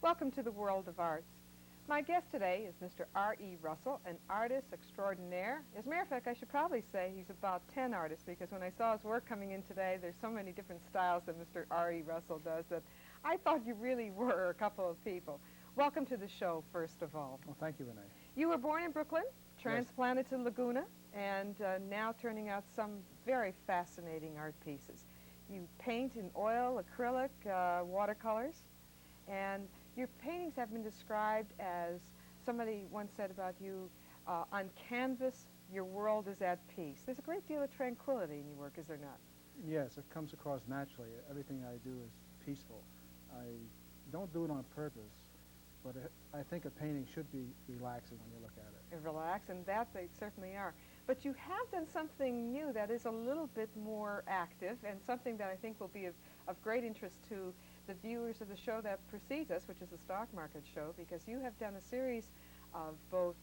Welcome to the world of arts. My guest today is Mr. R.E. Russell, an artist extraordinaire. As a matter of fact, I should probably say he's about 10 artists, because when I saw his work coming in today, there's so many different styles that Mr. R.E. Russell does that I thought you really were a couple of people. Welcome to the show, first of all. Well, thank you, Renee. You were born in Brooklyn, transplanted to Laguna, and now turning out some very fascinating art pieces. You paint in oil, acrylic, watercolors, and your paintings have been described as, somebody once said about you, on canvas, your world is at peace. There's a great deal of tranquility in your work, is there not? Yes, it comes across naturally. Everything I do is peaceful. I don't do it on purpose, but I think a painting should be relaxing when you look at it. And relax, and that they certainly are. But you have done something new that is a little bit more active, and something that I think will be of great interest to the viewers of the show that precedes us, which is the stock market show, because you have done a series of both,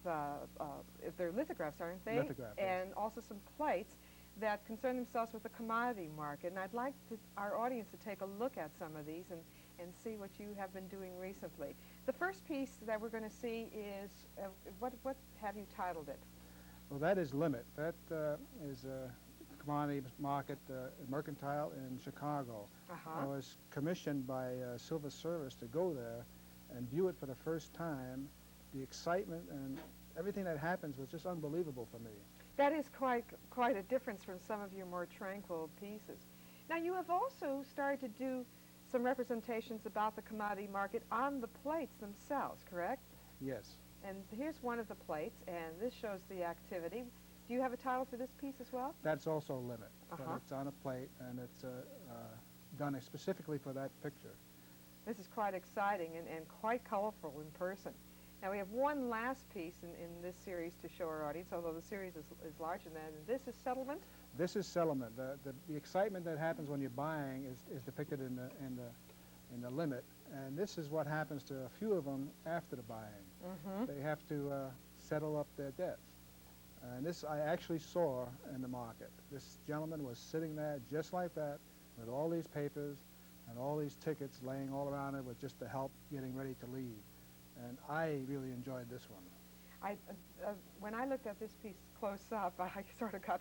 they're lithographs, aren't they? Lithographs, and also some plates that concern themselves with the commodity market. And I'd like our audience to take a look at some of these and see what you have been doing recently. The first piece that we're going to see is, what have you titled it? Well, that is Limit. That is a commodity market mercantile in Chicago. I was commissioned by Civil Service to go there and view it for the first time. The excitement and everything that happens was just unbelievable for me. That is quite a difference from some of your more tranquil pieces. Now, you have also started to do some representations about the commodity market on the plates themselves, correct? Yes. And here's one of the plates, and this shows the activity. Do you have a title for this piece as well? That's also Limit. But it's on a plate, and it's done specifically for that picture. This is quite exciting and quite colorful in person. Now, we have one last piece in this series to show our audience, although the series is larger than that. And this is Settlement? This is Settlement. The excitement that happens when you're buying is depicted in the Limit. And this is what happens to a few of them after the buying. They have to settle up their debts. And this I actually saw in the market. This gentleman was sitting there just like that with all these papers and all these tickets laying all around it with just the help getting ready to leave. And I really enjoyed this one. When I looked at this piece close up, I sort of got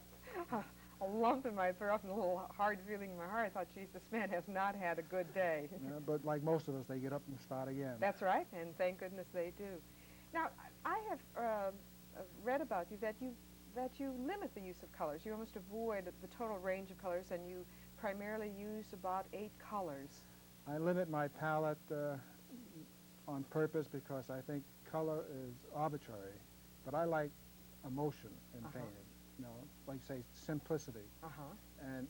a lump in my throat and a little hard feeling in my heart. I thought, geez, this man has not had a good day. But like most of us, they get up and start again. That's right, and thank goodness they do. Now, I have read about you that you limit the use of colors. You almost avoid the total range of colors, and you primarily use about 8 colors. I limit my palette on purpose because I think color is arbitrary, but I like emotion in painting. You know, like say simplicity. And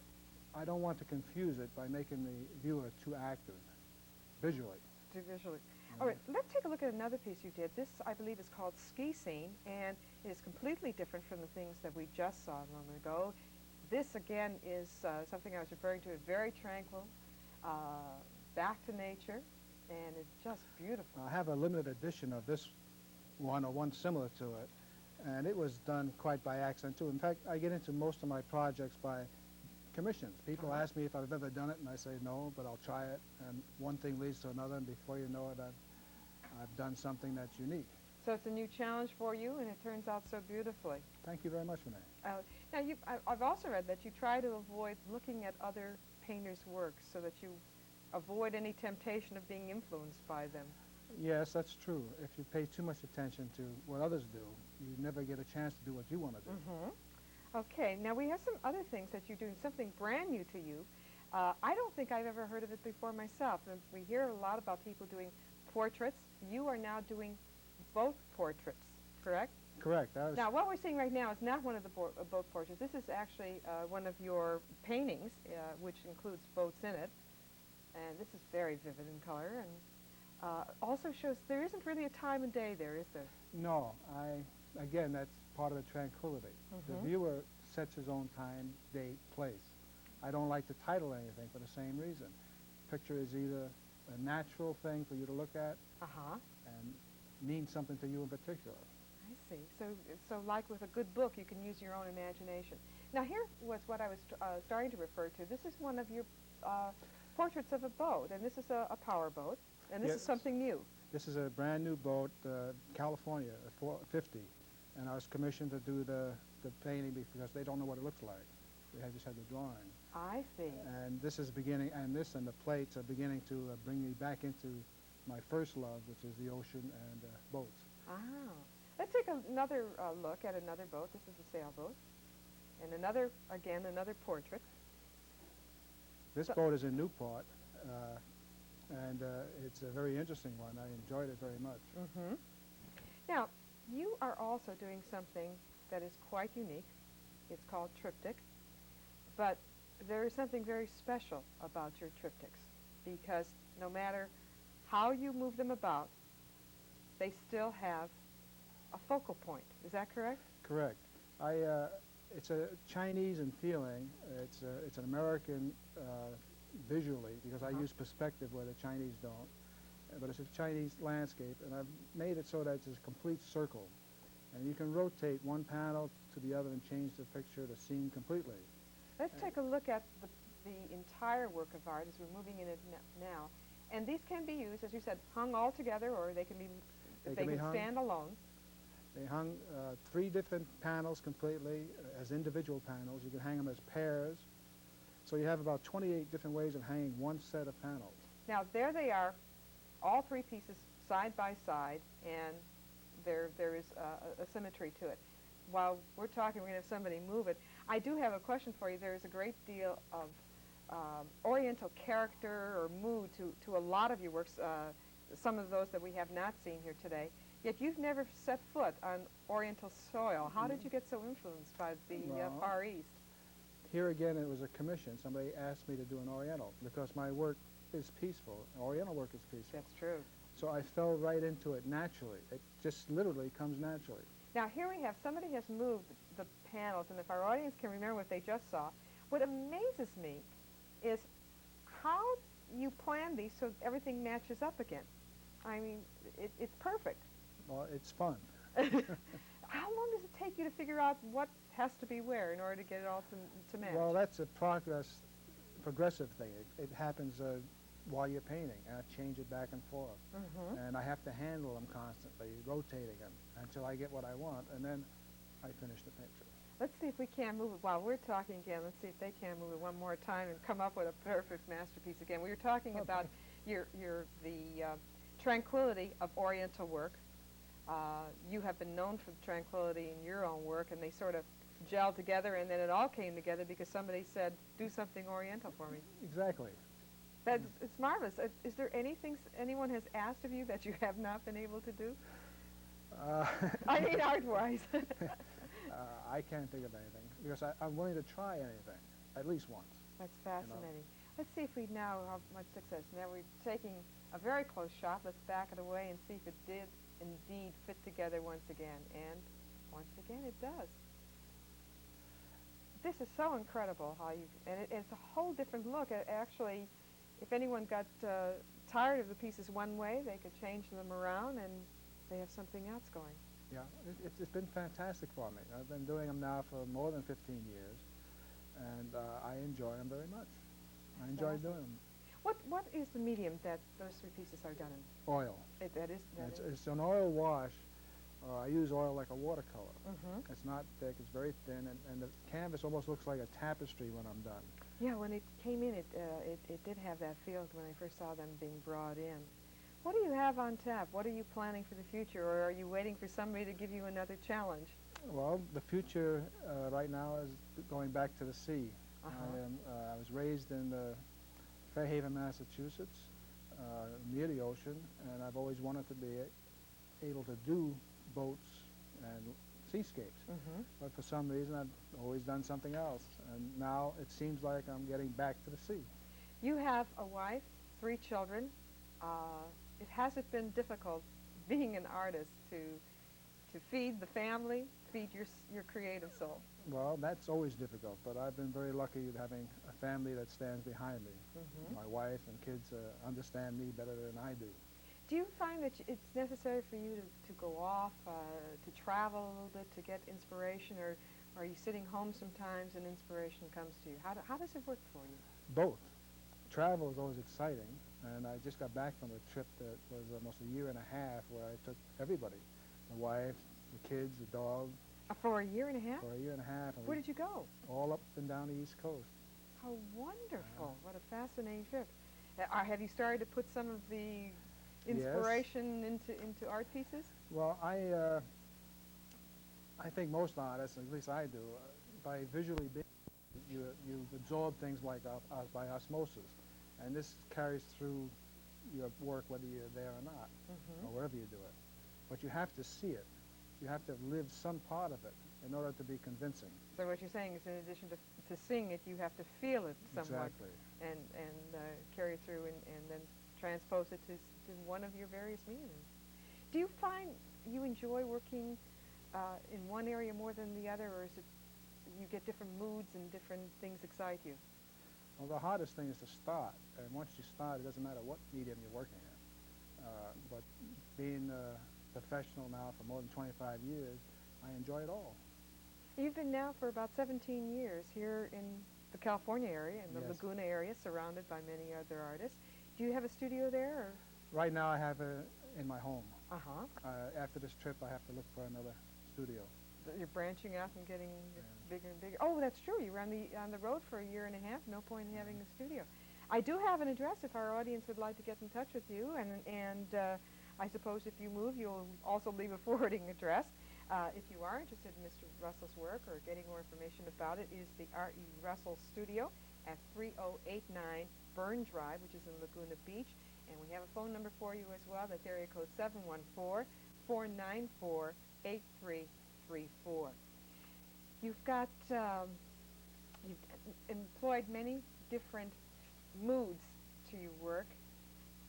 I don't want to confuse it by making the viewer too active visually. Too visually. All right, let's take a look at another piece you did. This, I believe, is called Ski Scene, and it is completely different from the things that we just saw a moment ago. This, again, is something I was referring to, very tranquil, back to nature, and it's just beautiful. I have a limited edition of this one, or one similar to it, and it was done quite by accident, too. In fact, I get into most of my projects by commissions. People ask me if I've ever done it, and I say no, but I'll try it, and one thing leads to another, and before you know it, I've done something that's unique. So it's a new challenge for you, and it turns out so beautifully. Thank you very much, Renee. Now, I've also read that you try to avoid looking at other painters' works so that you avoid any temptation of being influenced by them. Yes, that's true. If you pay too much attention to what others do, you never get a chance to do what you want to do. Okay, now we have some other things that you're doing, something brand new to you. I don't think I've ever heard of it before myself. And we hear a lot about people doing portraits. You are now doing both portraits, correct? Correct. Now, what we're seeing right now is not one of the both portraits. This is actually one of your paintings, which includes boats in it. And this is very vivid in color, and also shows there isn't really a time of day there, is there? No. Again, that's part of the tranquility. The viewer sets his own time, date, place. I don't like to title anything for the same reason. Picture is either a natural thing for you to look at and mean something to you in particular. I see. So like with a good book, you can use your own imagination. Now, here was what I was starting to refer to. This is one of your portraits of a boat, and this is a power boat, and this is something new. This is a brand new boat, California, a 450, and I was commissioned to do the painting because they don't know what it looks like. They just had the drawing. I see. And this is beginning, and this and the plates are beginning to bring me back into my first love, which is the ocean and boats. Ah. Let's take another look at another boat. This is a sailboat. And another, again, another portrait. This boat is in Newport, and it's a very interesting one. I enjoyed it very much. Mm-hmm. Now, you are also doing something that is quite unique. It's called triptych. But there is something very special about your triptychs, because no matter how you move them about, they still have a focal point. Is that correct? Correct. It's a Chinese in feeling. It's an American visually, because I use perspective where the Chinese don't. But it's a Chinese landscape, and I've made it so that it's a complete circle. And you can rotate one panel to the other and change the picture, the scene completely. Let's take a look at the entire work of art as we're moving in it now. And these can be used, as you said, hung all together, or they can stand alone. They hung 3 different panels completely as individual panels. You can hang them as pairs. So you have about 28 different ways of hanging one set of panels. Now, there they are, all 3 pieces side by side, and there is a symmetry to it. While we're talking, we're going to have somebody move it. I do have a question for you. There is a great deal of Oriental character or mood to a lot of your works, some of those that we have not seen here today. Yet you've never set foot on Oriental soil. How did you get so influenced by the Far East? Here again, it was a commission. Somebody asked me to do an Oriental because my work is peaceful. Oriental work is peaceful. That's true. So I fell right into it naturally. It just literally comes naturally. Now here we have, somebody has moved the panels, and if our audience can remember what they just saw, what amazes me is how you plan these so everything matches up again. I mean, it's perfect. Well, it's fun. How long does it take you to figure out what has to be where in order to get it all to match? Well, that's a progressive thing. It happens while you're painting, and I change it back and forth. And I have to handle them constantly, rotating them until I get what I want, and then I finish the picture. Let's see if we can move it while we're talking again. Let's see if they can move it one more time and come up with a perfect masterpiece again. We were talking about the tranquility of Oriental work. You have been known for the tranquility in your own work, and they sort of gelled together, and then it all came together because somebody said, do something Oriental for me. Exactly. It's marvelous. Is there anything anyone has asked of you that you have not been able to do? I mean, art-wise. I can't think of anything because I'm willing to try anything, at least once. That's fascinating. Let's see if we now have much success. Now we're taking a very close shot. Let's back it away and see if it did indeed fit together once again. And once again, it does. This is so incredible how it's a whole different look. Actually, if anyone got tired of the pieces one way, they could change them around and they have something else going. Yeah, it's been fantastic for me. I've been doing them now for more than 15 years, and I enjoy them very much. I enjoy doing them. What is the medium that those 3 pieces are done in? Oil. It's an oil wash. I use oil like a watercolor. It's not thick, it's very thin, and the canvas almost looks like a tapestry when I'm done. Yeah, when it came in, it did have that feel when I first saw them being brought in. What do you have on tap? What are you planning for the future, or are you waiting for somebody to give you another challenge? Well, the future right now is going back to the sea. I was raised in Fairhaven, Massachusetts, near the ocean, and I've always wanted to be able to do boats and seascapes. But for some reason, I've always done something else, and now it seems like I'm getting back to the sea. You have a wife, 3 children. Has it been difficult being an artist to feed the family, feed your creative soul? Well, that's always difficult, but I've been very lucky having a family that stands behind me. My wife and kids understand me better than I do. Do you find that it's necessary for you to go off, to travel a little bit to get inspiration, or are you sitting home sometimes and inspiration comes to you? How does it work for you? Both. Travel is always exciting, And I just got back from a trip that was almost a year and a half where I took everybody, the wife, the kids, the dog, For a year and a half? for a year and a half. And Where we did you go? all up and down the East Coast. How wonderful. What a fascinating trip. Have you started to put some of the inspiration into art pieces? Well, I think most artists, at least I do, by visually being, you absorb things like by osmosis, and this carries through your work whether you're there or not, or wherever you do it. But you have to see it. You have to have lived some part of it in order to be convincing. So what you're saying is, in addition to seeing it, you have to feel it somewhat, Exactly. and carry it through, and then transpose it to one of your various mediums. Do you find you enjoy working in one area more than the other, or is it you get different moods and different things excite you? Well, the hardest thing is to start, and once you start, it doesn't matter what medium you're working in. But being a professional now for more than 25 years, I enjoy it all. You've been now for about 17 years here in the California area, in the Yes. Laguna area, surrounded by many other artists. Do you have a studio there? Or? Right now I have it in my home. Uh-huh. After this trip, I have to look for another studio. You're branching out and getting bigger and bigger. Oh, that's true. You were on the road for a year and a half. No point in having a studio. I do have an address if our audience would like to get in touch with you, and I suppose if you move, you'll also leave a forwarding address. If you are interested in Mr. Russell's work or getting more information about it, is the R.E. Russell Studio at 3089 Burn Drive, which is in Laguna Beach. And we have a phone number for you as well. That's area code 714-494-8334. You've got, you've employed many different moods to your work.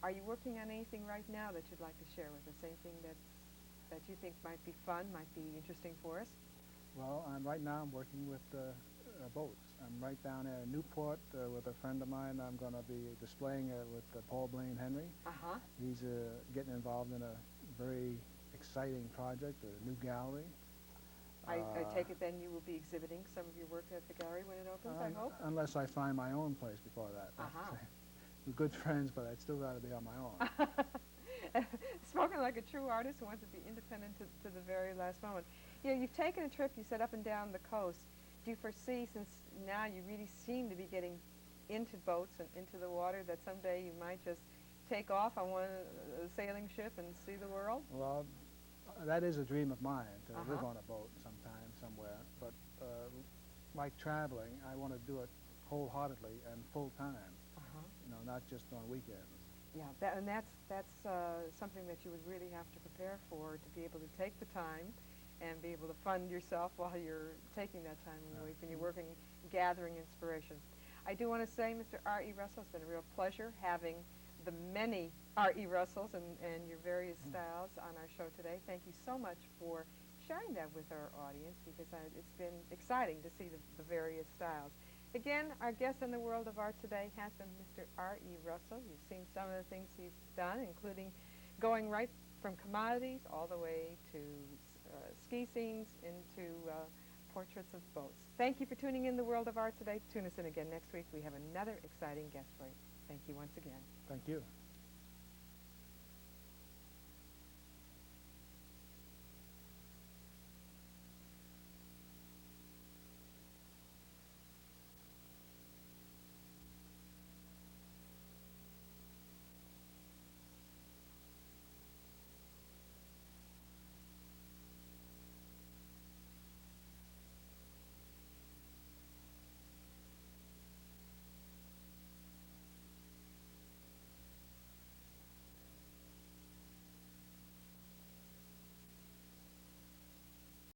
Are you working on anything right now that you'd like to share with us? Anything that you think might be fun, might be interesting for us? Well, right now I'm working with boats. I'm right down there in Newport with a friend of mine. I'm going to be displaying it with Paul Blaine Henry. Uh-huh. He's getting involved in a very exciting project, a new gallery. I take it then you will be exhibiting some of your work at the gallery when it opens, I hope? Unless I find my own place before that. Uh-huh. We're good friends, but I'd still rather be on my own. Spoken like a true artist who wants to be independent to the very last moment. You know, you've taken a trip, you said, up and down the coast. Do you foresee, since now you really seem to be getting into boats and into the water, that someday you might just take off on a sailing ship and see the world? Well, that is a dream of mine, to live on a boat sometime, somewhere. But like traveling, I want to do it wholeheartedly and full time. You know, not just on weekends. Yeah, that's something that you would really have to prepare for, to be able to take the time and be able to fund yourself while you're taking that time in the week when you're working, gathering inspiration. I do want to say, Mr. R.E. Russell, it's been a real pleasure having the many R.E. Russells and your various styles on our show today. Thank you so much for sharing that with our audience, because it's been exciting to see the various styles. Again, our guest in the world of art today has been Mr. R.E. Russell. You've seen some of the things he's done, including going right from commodities all the way to ski scenes into portraits of boats. Thank you for tuning in the world of art today. Tune us in again next week. We have another exciting guest for you. Thank you once again. Thank you.